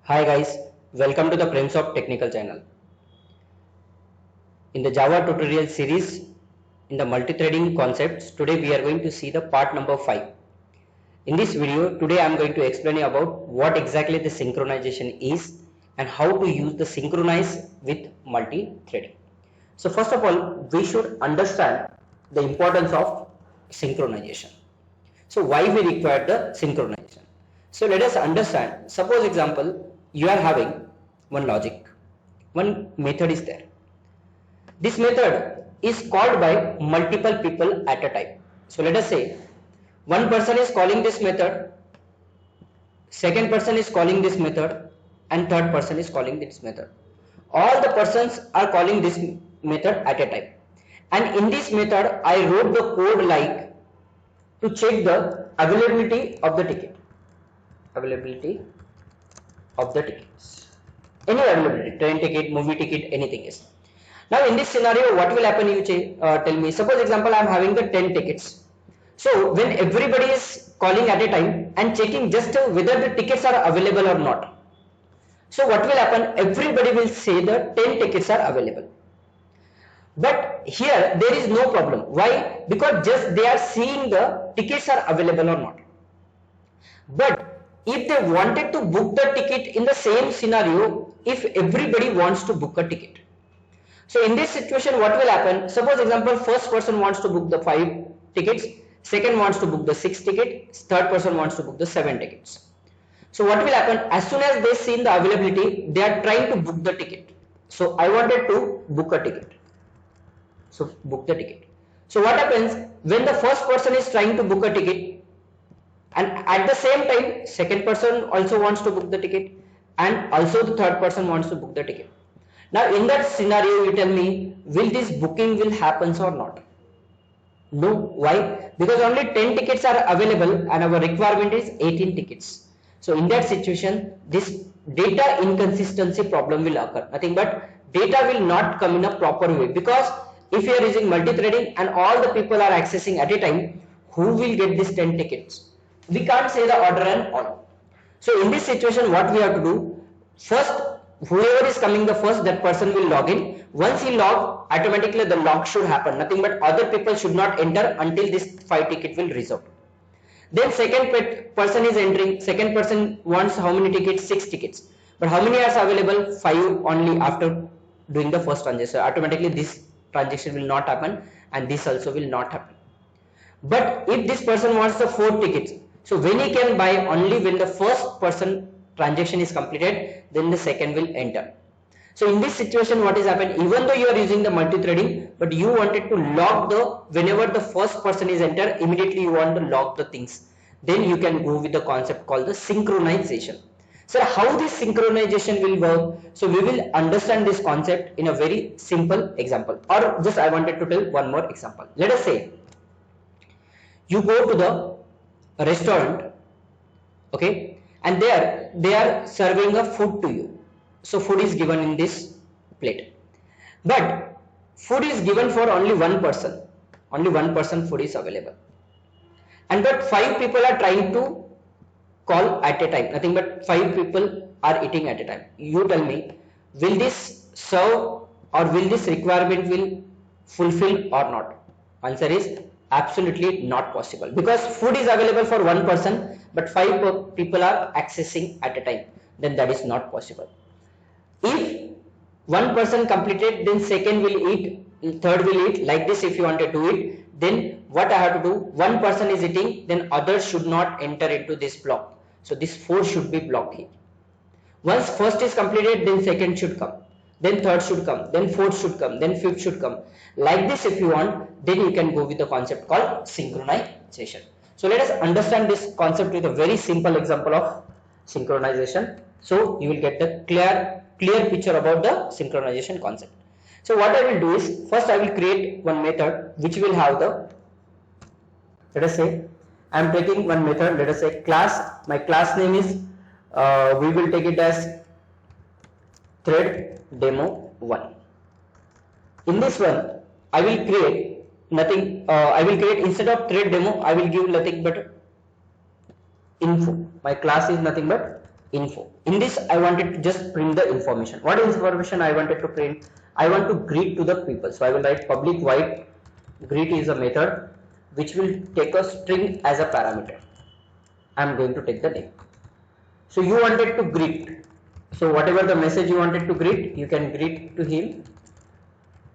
Hi guys, welcome to the Prince of Technical channel. In the Java tutorial series in the multi-threading concepts, today we are going to see the part number 5. In this video, today I am going to explain you about what exactly the synchronization is and how to use the synchronize with multi-threading. So first of all, we should understand the importance of synchronization. So why we require the synchronization? So let us understand, suppose example, you are having one logic, one method is there. This method is called by multiple people at a time. So let us say one person is calling this method, second person is calling this method, and third person is calling this method. All the persons are calling this method at a time. And in this method, I wrote the code like to check the availability of the ticket. Availability of the tickets. Any availability, train ticket, movie ticket, anything is. Now in this scenario, what will happen? You tell me. Suppose example, I am having the 10 tickets. So when everybody is calling at a time and checking just whether the tickets are available or not. So what will happen? Everybody will say the 10 tickets are available. But here there is no problem. Why? Because just they are seeing the tickets are available or not. But if they wanted to book the ticket in the same scenario, if everybody wants to book a ticket. So in this situation, what will happen? Suppose example, first person wants to book the 5 tickets, second wants to book the 6 tickets, third person wants to book the 7 tickets. So what will happen? As soon as they see the availability, they are trying to book the ticket. So I wanted to book a ticket. So book the ticket. So what happens when the first person is trying to book a ticket and at the same time second person also wants to book the ticket and also the third person wants to book the ticket. Now in that scenario, you tell me, will this booking will happen or not? No. Why? Because only 10 tickets are available and our requirement is 18 tickets. So in that situation, this data inconsistency problem will occur. Nothing but data will not come in a proper way, because if you are using multi-threading and all the people are accessing at a time, who will get these 10 tickets? We can't say the order and all. So in this situation, what we have to do? First, whoever is coming the first, that person will log in. Once he log, automatically the log should happen. Nothing but other people should not enter until this 5 ticket will result. Then second person is entering. Second person wants how many tickets? 6 tickets. But how many are available? 5 only after doing the first transaction. Automatically this transaction will not happen and this also will not happen. But if this person wants the 4 tickets, so when he can buy only when the first person transaction is completed, then the second will enter. So in this situation, what is happened? Even though you are using the multi-threading, but you wanted to log the, whenever the first person is enter, immediately you want to log the things. Then you can go with the concept called the synchronization. So how this synchronization will work? So we will understand this concept in a very simple example. Or just I wanted to tell one more example. Let us say you go to the restaurant, okay, and there they are serving a food to you. So food is given in this plate, but food is given for only one person. Only one person food is available, and but 5 people are trying to call at a time. Nothing but 5 people are eating at a time. You tell me, will this serve or will this requirement will fulfill or not? Answer is absolutely not possible, because food is available for one person but 5 people are accessing at a time. Then that is not possible. If one person completed, then second will eat, third will eat, like this. If you want to do it, then what I have to do? One person is eating, then others should not enter into this block. So this 4 should be blocked here. Once first is completed, then second should come, then third should come, then fourth should come, then fifth should come. Like this, if you want, then you can go with the concept called synchronization. So let us understand this concept with a very simple example of synchronization. So you will get the clear picture about the synchronization concept. So what I will do is, first I will create one method which will have the, let us say I am taking one method, let us say class. My class name is, we will take it as thread demo 1. In this one, I will create nothing, I will create, instead of thread demo, I will give nothing but info. My class is nothing but info. In this I wanted to just print the information. What information I wanted to print? I want to greet to the people. So I will write public void greet is a method which will take a string as a parameter. I am going to take the name. So you wanted to greet. So whatever the message you wanted to greet, you can greet to him.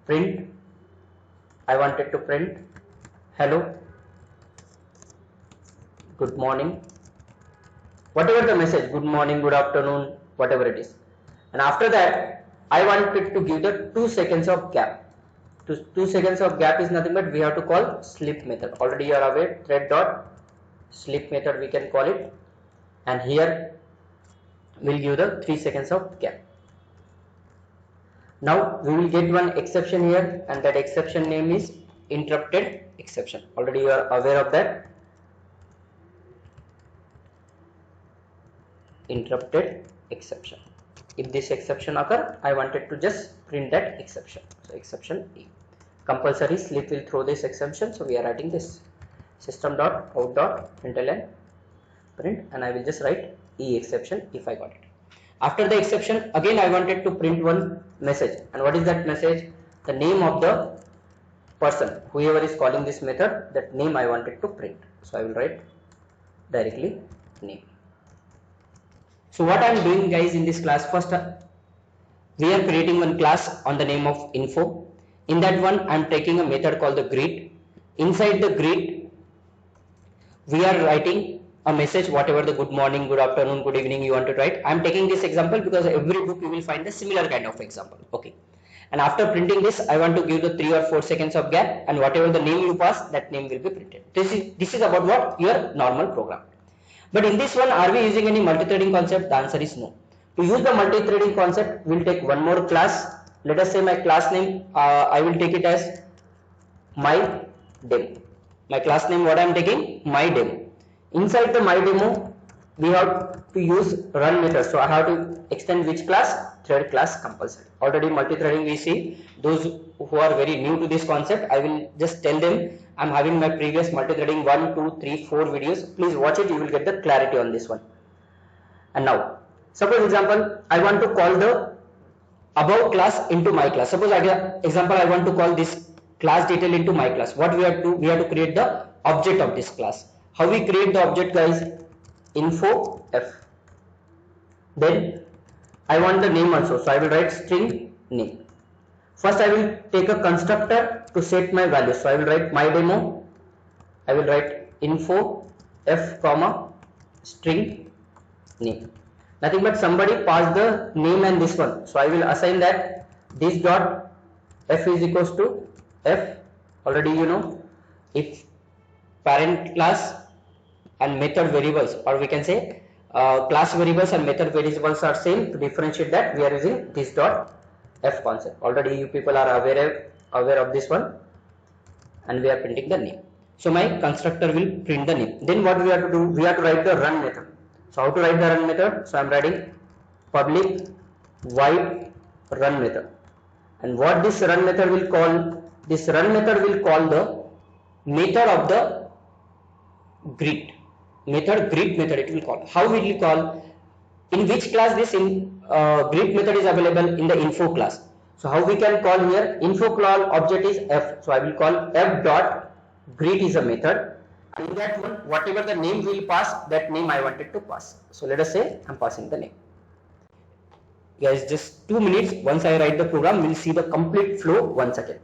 Print. I wanted to print hello, good morning. Whatever the message, good morning, good afternoon, whatever it is. And after that, I wanted to give the 2 seconds of gap. 2 seconds of gap is nothing but we have to call sleep method. Already you are aware, thread dot sleep method we can call it. And here we'll give the 3 seconds of gap. Now we will get one exception here, and that exception name is interrupted exception. Already you are aware of that. Interrupted exception. If this exception occur, I wanted to just print that exception. So exception E. Compulsory sleep will throw this exception. So we are writing this system.out.println print, and I will just write E exception if I got it. After the exception, again I wanted to print one message. And what is that message? The name of the person, whoever is calling this method, that name I wanted to print. So I will write directly name. So what I am doing, guys, in this class, first we are creating one class on the name of info. In that one I am taking a method called the greet. Inside the greet we are writing a message, whatever the good morning, good afternoon, good evening you want to write. I am taking this example because every book you will find a similar kind of example. Okay. And after printing this, I want to give the 3 or 4 seconds of gap, and whatever the name you pass, that name will be printed. This is about what? Your normal program. But in this one, are we using any multi-threading concept? The answer is no. To use the multi-threading concept, we'll take one more class. Let us say my class name, I will take it as my demo. My class name, what I am taking? My demo. Inside the my demo, we have to use run method. So I have to extend which class? Thread class compulsory. Already multi-threading we see. Those who are very new to this concept, I will just tell them I am having my previous multi-threading 1, 2, 3, 4 videos. Please watch it, you will get the clarity on this one. And now, suppose example, I want to call the above class into my class. Suppose example, I want to call this class detail into my class. What we have to do? We have to create the object of this class. How we create the object, guys? Info f. Then I want the name also, so I will write string name. First I will take a constructor to set my value, so I will write my demo. I will write info f comma string name. Nothing but somebody passed the name and this one, so I will assign that this dot f is equals to f. Already you know, if parent class and method variables, or we can say class variables and method variables are same, to differentiate that we are using this dot f concept. Already you people are aware of this one, and we are printing the name. So my constructor will print the name. Then what we have to do? We have to write the run method. So how to write the run method? So I am writing public void run method. And what this run method will call? This run method will call the method of the greet. Greet method it will call. How will it call? In which class this greet method is available? In the info class. So how we can call here? Info class object is f. So I will call f dot greet is a method. And in that one, whatever the name will pass, that name I wanted to pass. So let us say I'm passing the name. Guys, just 2 minutes. Once I write the program, we'll see the complete flow once again.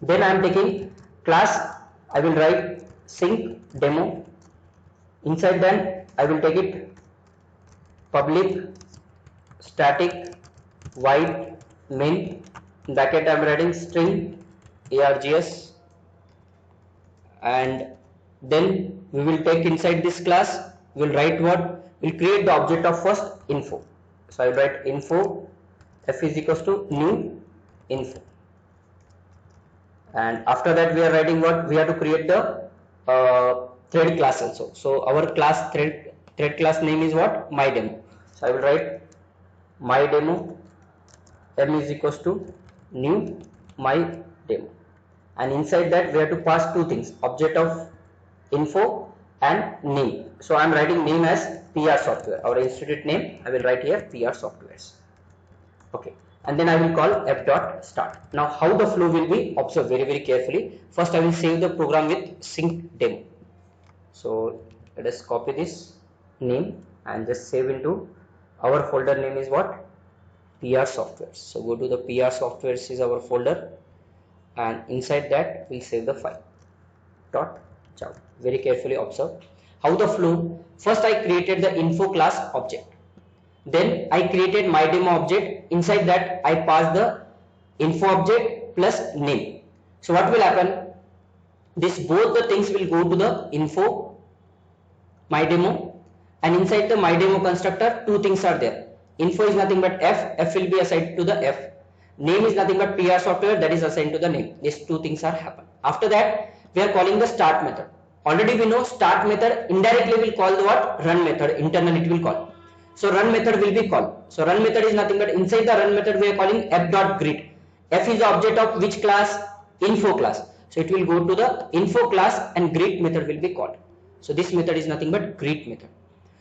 Then I am taking class. I will write sync demo. Inside that I will take it public static void main, in bracket I am writing string args, and then we will take inside this class, we will write what? We will create the object of first info. So I will write info f is equals to new info, and after that we are writing what? We have to create the thread class also. So our class thread class name is what? My demo. So I will write my demo m is equals to new my demo, and inside that we have to pass two things: object of info and name. So I am writing name as PR Software. Our institute name I will write here PR Softwares. Okay, and then I will call f dot start. Now how the flow will be, observe very carefully. First I will save the program with sync demo. So let us copy this name and just save into our folder name is what? PR Softwares. So go to the PR Softwares is our folder, and inside that we'll save the file dot java. Very carefully observe how the flow. First I created the info class object. Then I created my demo object. Inside that I pass the info object plus name. So what will happen? This both the things will go to the info my demo, and inside the my demo constructor two things are there. Info is nothing but f will be assigned to the f. Name is nothing but PR Software, that is assigned to the name. These two things are happen. After that we are calling the start method. Already we know start method indirectly will call the what? Run method. Internally it will call. So run method will be called. So run method is nothing but inside the run method we are calling f.greet. F is the object of which class? Info class. So it will go to the info class and greet method will be called. So this method is nothing but greet method.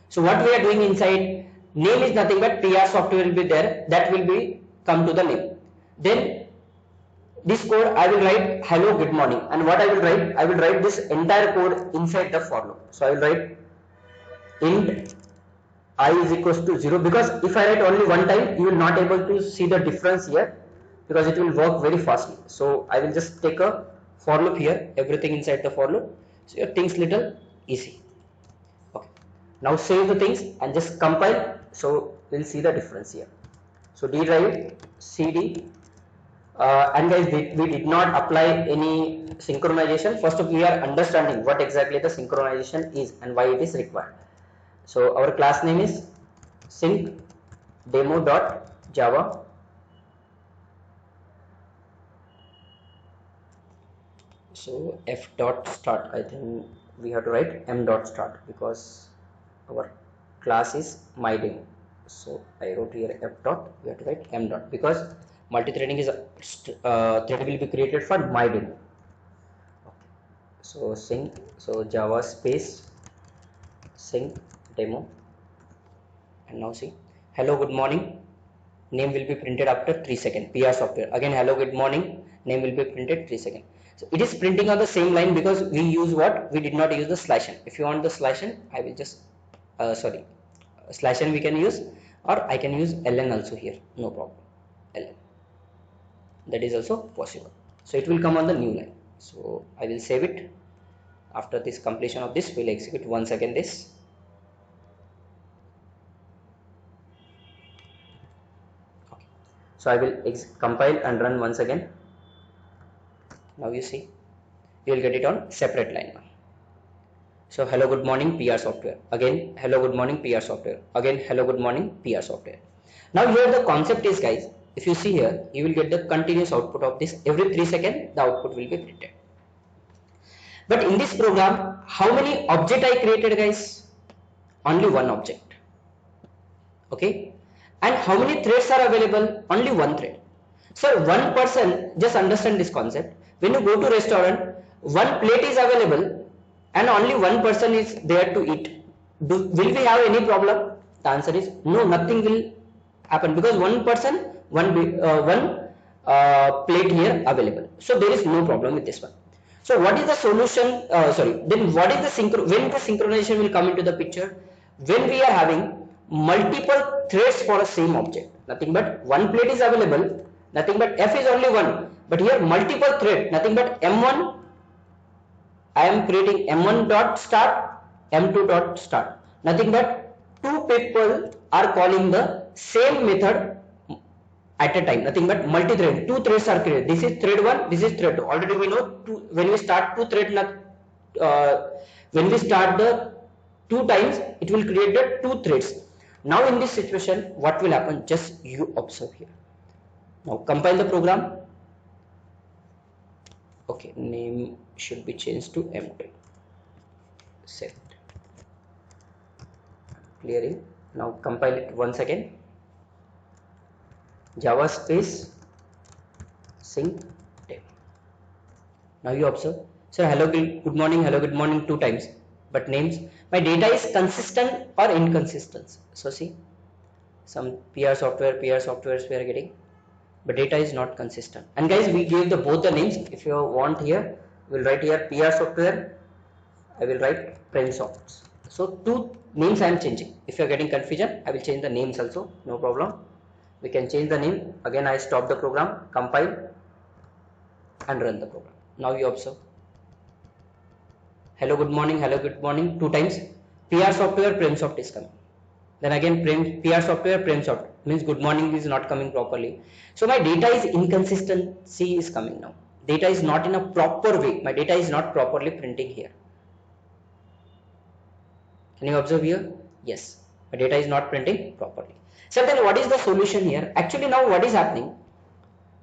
So what we are doing inside, name is nothing but PR Software will be there, that will be come to the name. Then this code I will write hello good morning, and what I will write? I will write this entire code inside the for loop. So I will write int I is equals to 0, because if I write only one time you will not able to see the difference here, because it will work very fastly. So I will just take a for loop here, everything inside the for loop, so your things little easy. Okay, now save the things and just compile, so we'll see the difference here. So D drive CD, and guys we did not apply any synchronization. First of all we are understanding what exactly the synchronization is and why it is required. So our class name is sync demo.java. So f dot start, I think we have to write m dot start because our class is my demo. So I wrote here f dot, we have to write m dot because multi-threading is thread will be created for my demo. Okay. So sync, so java space sync demo, and now see hello good morning, name will be printed after 3 seconds. PR Software, again hello good morning, name will be printed 3 seconds. So it is printing on the same line because we use what? We did not use the slash n. If you want the slash n, I will just slash n we can use, or I can use ln also here, no problem. Ln, that is also possible. So it will come on the new line. So I will save it. After this completion of this, we'll execute once again this. Okay. So I will compile and run once again. Now you see, you will get it on separate line now. So hello good morning PR Software, again hello good morning PR Software, again hello good morning PR Software. Now here the concept is, guys, if you see here, you will get the continuous output of this. Every 3 seconds the output will be printed. But in this program, how many object I created, guys? Only one object. Okay. And how many threads are available? Only one thread. So one person, just understand this concept. When you go to restaurant, one plate is available and only one person is there to eat. Will we have any problem? The answer is no, nothing will happen because one person, one plate here available. So there is no problem with this one. So what is the solution? Then what is the when the synchronization will come into the picture? When we are having multiple threads for a same object, nothing but one plate is available, nothing but f is only one, but here multiple thread, nothing but m1, I am creating m1 dot start, m2 dot start, nothing but two people are calling the same method at a time, nothing but multi-thread. Two threads are created. This is thread 1, this is thread 2. Already we know when we start two thread, when we start the 2 times, it will create the 2 threads. Now in this situation, what will happen? Just you observe here. Now compile the program. Okay, name should be changed to M2. Set. Clearing. Now compile it once again. Java space sync demo. Now you observe. So hello good morning 2 times. but names. My data is consistent or inconsistent. So see, some PR softwares we are getting, but data is not consistent. And guys, we gave the both the names. If you want here, we'll write here PR software. I will write PrimSoft. So two names I am changing. If you are getting confusion, I will change the names also. No problem. We can change the name. Again, I stop the program, compile, and run the program. Now you observe. Hello, good morning. Hello, good morning. Two times. PR software, PrimSoft is coming. Then again, PR software, PrimSoft means good morning is not coming properly. So my data is inconsistency is coming now. Data is not in a proper way. My data is not properly printing here. Can you observe here? Yes, my data is not printing properly. So then what is the solution here? Actually now what is happening?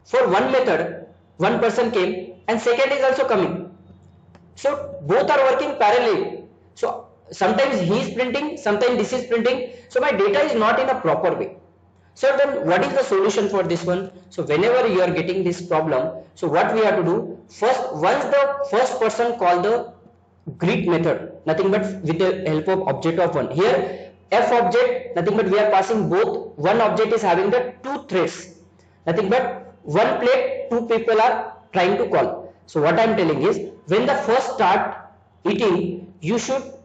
For one method, one person came and second is also coming. So both are working parallel. So sometimes he is printing, sometimes this is printing. So my data is not in a proper way. So then what is the solution for this one? So whenever you are getting this problem, so what we have to do? First, once the first person call the greet method, nothing but with the help of object of one. Here f object, nothing but we are passing both. One object is having the two threads, nothing but one plate, two people are trying to call. So what I am telling is, when the first start eating,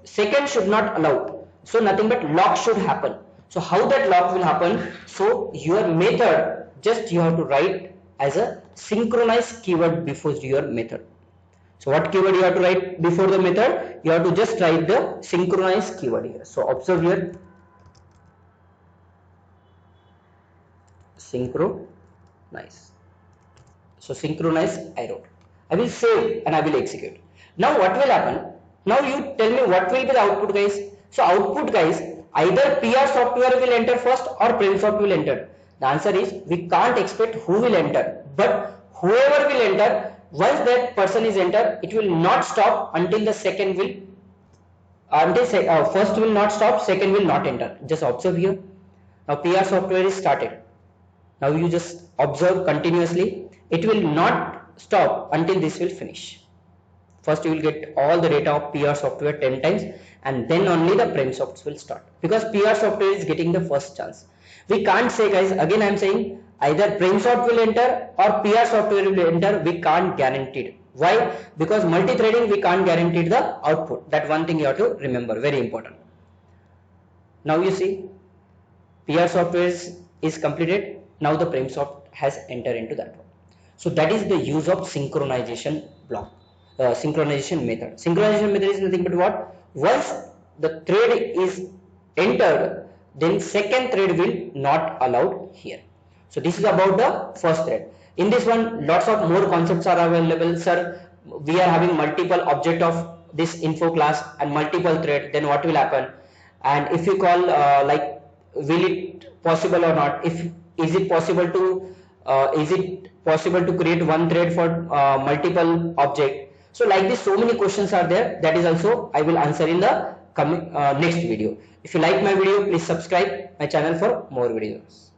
second should not allow. So nothing but lock should happen. So how that lock will happen? So your method, just you have to write as a synchronized keyword before your method. So what keyword you have to write before the method? You have to just write the synchronized keyword here. So observe here, synchronize. So synchronize I wrote. I will save and I will execute. Now what will happen? Now you tell me what will be the output, guys. So output, guys, either PR software will enter first or PrimSoft will enter. The answer is we can't expect who will enter, but whoever will enter, once that person is enter, it will not stop until the second will first will not stop, second will not enter. Just observe here. Now PR software is started. Now you just observe continuously. It will not stop until this will finish. First you will get all the data of PR software 10 times and then only the PrimSoft will start, because PR software is getting the first chance. We can't say, guys, again I am saying either PrimSoft will enter or PR software will enter. We can't guarantee it. Why? Because multi-threading we can't guarantee the output. That one thing you have to remember, very important. Now you see PR software is completed. Now the PrimSoft has entered into that one. So that is the use of synchronization block. Synchronization method. Synchronization method is nothing but what? Once the thread is entered, then second thread will not allowed here. So this is about the first thread. In this one, lots of more concepts are available, sir. We are having multiple object of this info class and multiple thread. Then what will happen? And if you call like, will it possible or not? Is it possible to create one thread for multiple object? So like this, so many questions are there. That is also I will answer in the coming next video. If you like my video, please subscribe my channel for more videos.